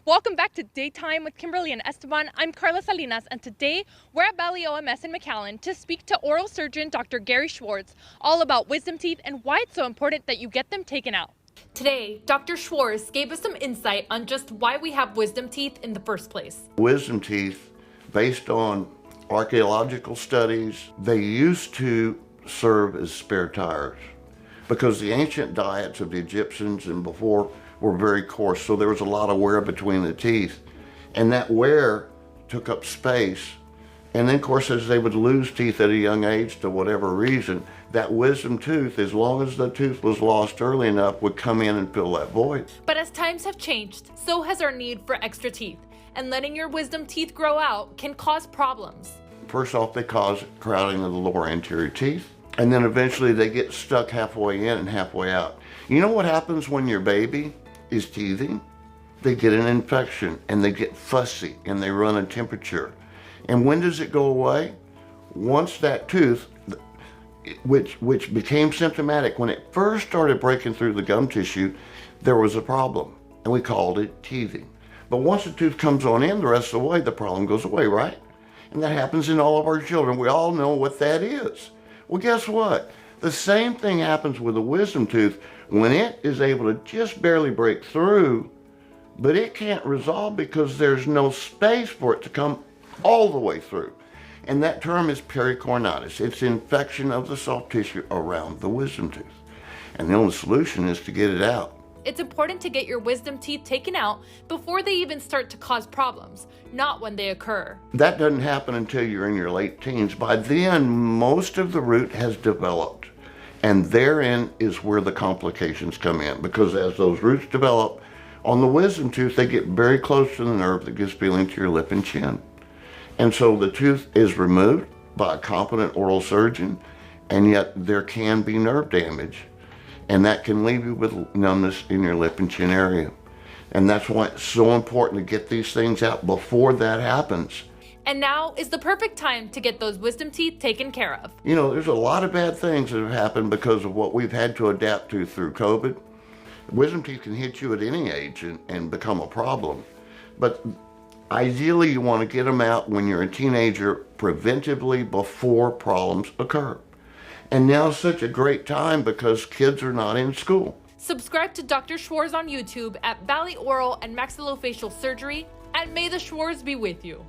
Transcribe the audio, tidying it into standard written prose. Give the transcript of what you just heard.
Welcome back to Daytime with Kimberly and Esteban. I'm Carla Salinas, and today we're at Valley OMS in McAllen to speak to oral surgeon Dr. Gary Schwartz all about wisdom teeth and why it's so important that you get them taken out. Today, Dr. Schwartz gave us some insight on just why we have wisdom teeth in the first place. Wisdom teeth, based on archaeological studies, they used to serve as spare tires because the ancient diets of the Egyptians and before were very coarse, so there was a lot of wear between the teeth, and that wear took up space. And then, of course, as they would lose teeth at a young age to whatever reason, that wisdom tooth, as long as the tooth was lost early enough, would come in and fill that void. But as times have changed, so has our need for extra teeth, and letting your wisdom teeth grow out can cause problems. First off, they cause crowding of the lower anterior teeth, and then eventually they get stuck halfway in and halfway out. You know what happens when your baby is teething? They get an infection and they get fussy and they run a temperature. And when does it go away? Once that tooth, which became symptomatic, when it first started breaking through the gum tissue, there was a problem and we called it teething. But once the tooth comes on in, the rest of the way, the problem goes away, right? And that happens in all of our children. We all know what that is. Well, guess what? The same thing happens with a wisdom tooth when it is able to just barely break through, but it can't resolve because there's no space for it to come all the way through. And that term is pericornitis. It's infection of the soft tissue around the wisdom tooth. And the only solution is to get it out. It's important to get your wisdom teeth taken out before they even start to cause problems, not when they occur. That doesn't happen until you're in your late teens. By then, most of the root has developed. And therein is where the complications come in, because as those roots develop on the wisdom tooth, they get very close to the nerve that gives feeling to your lip and chin. And so the tooth is removed by a competent oral surgeon, and yet there can be nerve damage, and that can leave you with numbness in your lip and chin area. And that's why it's so important to get these things out before that happens. And now is the perfect time to get those wisdom teeth taken care of. You know, there's a lot of bad things that have happened because of what we've had to adapt to through COVID. Wisdom teeth can hit you at any age and become a problem. But ideally, you want to get them out when you're a teenager preventively before problems occur. And now is such a great time because kids are not in school. Subscribe to Dr. Schwartz on YouTube at Valley Oral and Maxillofacial Surgery, and may the Schwartz be with you.